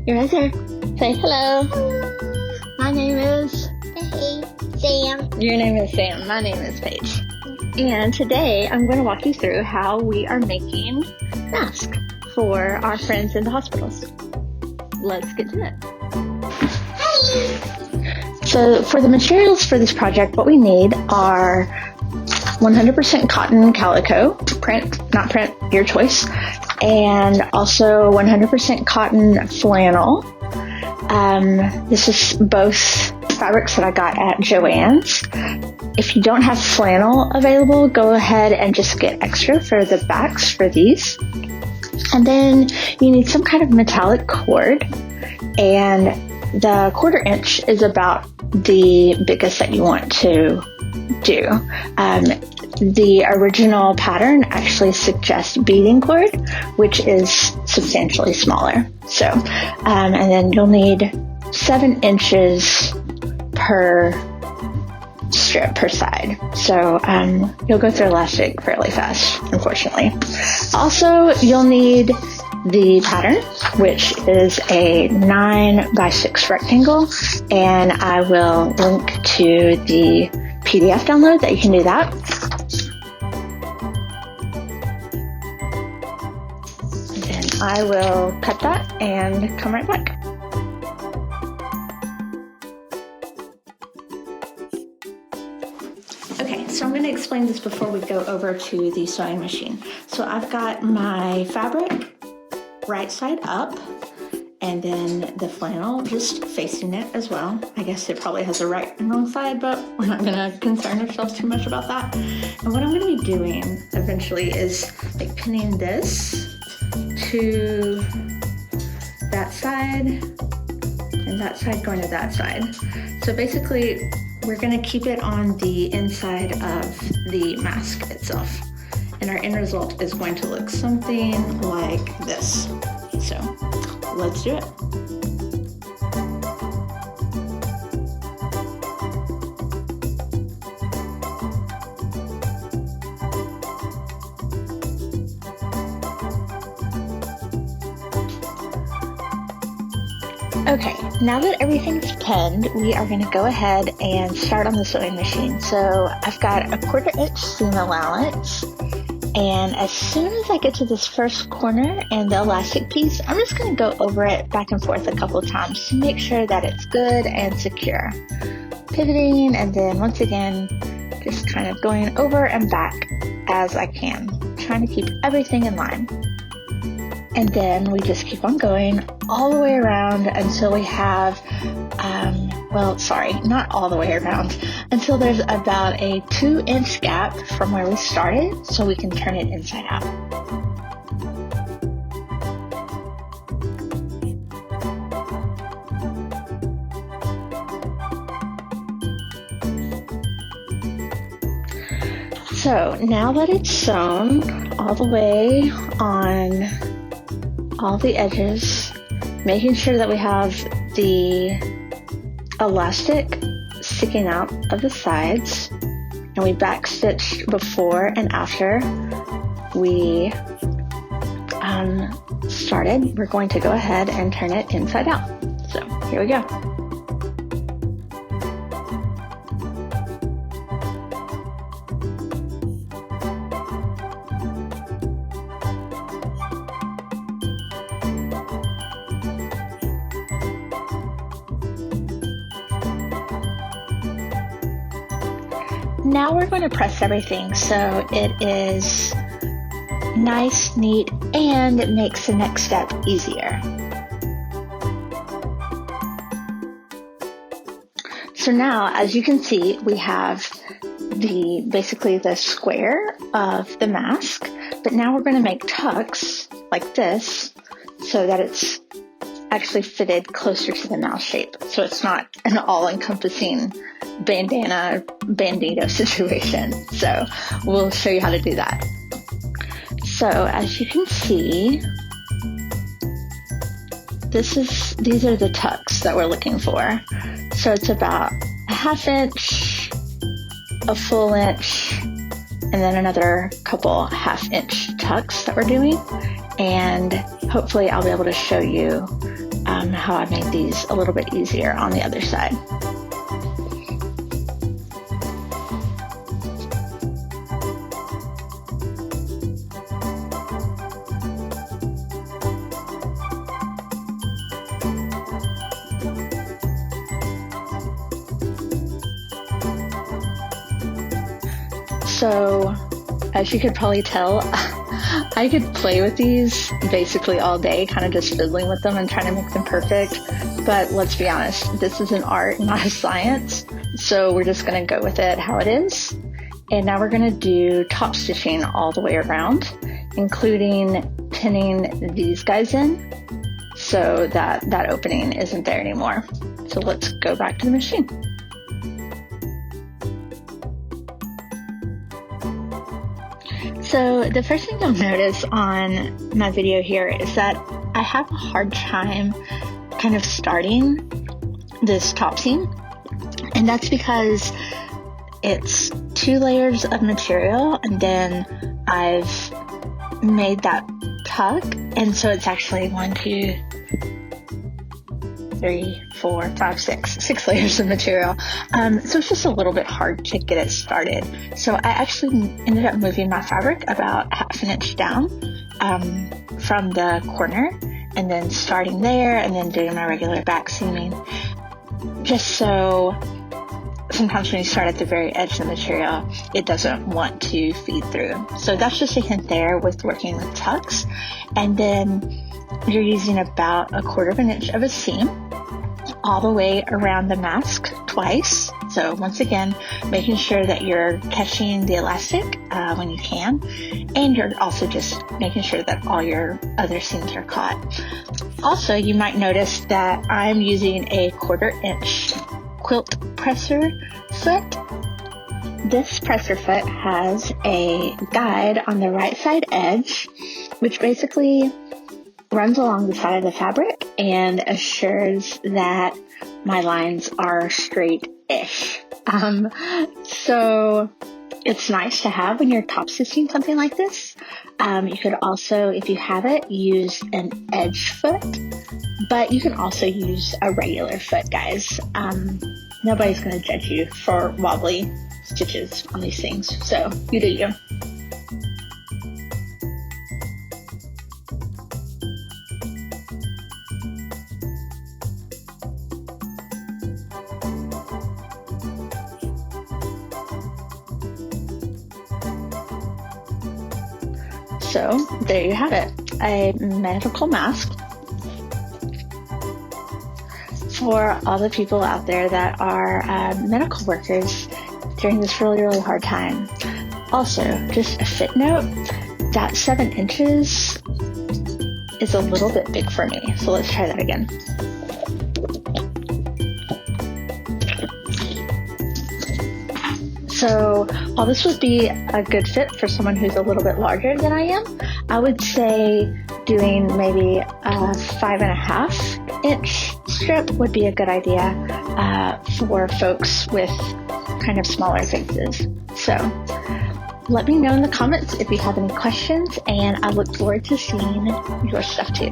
You're right there. Say hello. Hello. My name is... Hey, Sam. Your name is Sam. My name is Paige. And today I'm going to walk you through how we are making masks for our friends in the hospitals. Let's get to it. Hey. So for the materials for this project, what we need are 100% cotton calico, not print, your choice, and also 100% cotton flannel. This is both fabrics that I got at Joann's. If you don't have flannel available, go ahead and just get extra for the backs for these. And then you need some kind of metallic cord, and the 1/4 inch is about the biggest that you want to do. The original pattern actually suggests beading cord, which is substantially smaller. So, and then you'll need 7 inches per strip per side. So you'll go through elastic fairly fast, unfortunately. Also, you'll need the pattern, which is a 9x6 rectangle, and I will link to the PDF download that you can do that. Then I will cut that and come right back. Okay, so I'm going to explain this before we go over to the sewing machine. So I've got my fabric right side up, and then the flannel just facing it as well. I guess it probably has a right and wrong side, but we're not going to concern ourselves too much about that. And what I'm going to be doing eventually is like pinning this to that side and that side going to that side. So basically we're going to keep it on the inside of the mask itself, and our end result is going to look something like this. So let's do it. Okay, now that everything's pinned, we are going to go ahead and start on the sewing machine. So I've got a 1/4 inch seam allowance, and as soon as I get to this first corner and the elastic piece, I'm just going to go over it back and forth a couple of times to make sure that it's good and secure. Pivoting, and then once again, just kind of going over and back as I can, trying to keep everything in line. And then we just keep on going all the way around until we have, not all the way around, until there's about a 2-inch gap from where we started, so we can turn it inside out. So now that it's sewn all the way on all the edges, making sure that we have the elastic sticking out of the sides, and we backstitched before and after we started, we're going to go ahead and turn it inside out. So here we go. Now we're going to press everything so it is nice, neat, and it makes the next step easier. So now, as you can see, we have basically the square of the mask, but now we're going to make tucks like this so that it's actually fitted closer to the mouth shape, so it's not an all-encompassing bandito situation. So we'll show you how to do that. So as you can see, these are the tucks that we're looking for. So it's about a 1/2 inch, a full inch, and then another couple 1/2 inch tucks that we're doing. and hopefully I'll be able to show you how I made these a little bit easier on the other side. So, as you could probably tell, I could play with these basically all day, kind of just fiddling with them and trying to make them perfect. But let's be honest, this is an art, not a science. So we're just going to go with it how it is. And now we're going to do top stitching all the way around, including pinning these guys in so that that opening isn't there anymore. So let's go back to the machine. So the first thing you'll notice on my video here is that I have a hard time kind of starting this top seam, and that's because it's 2 layers of material and then I've made that tuck, and so it's actually 1, 2, 3, 4, 5, 6 layers of material. So it's just a little bit hard to get it started. So I actually ended up moving my fabric about 1/2 inch down from the corner, and then starting there and then doing my regular back seaming, just so sometimes when you start at the very edge of the material, it doesn't want to feed through. So that's just a hint there with working with tucks. And then you're using about 1/4 inch of a seam all the way around the mask twice. So once again, making sure that you're catching the elastic when you can, and you're also just making sure that all your other seams are caught. Also, you might notice that I'm using a 1/4 inch quilt presser foot. This presser foot has a guide on the right side edge, which basically runs along the side of the fabric and assures that my lines are straight-ish. So it's nice to have when you're top stitching something like this. You could also, if you have it, use an edge foot, but you can also use a regular foot, guys. Nobody's going to judge you for wobbly stitches on these things, so you do you. So there you have it, a medical mask for all the people out there that are medical workers during this really, really hard time. Also, just a fit note, that 7 inches is a little bit big for me. So let's try that again. So while this would be a good fit for someone who's a little bit larger than I am, I would say doing maybe a 5.5 inch strip would be a good idea for folks with kind of smaller faces. So let me know in the comments if you have any questions, and I look forward to seeing your stuff too.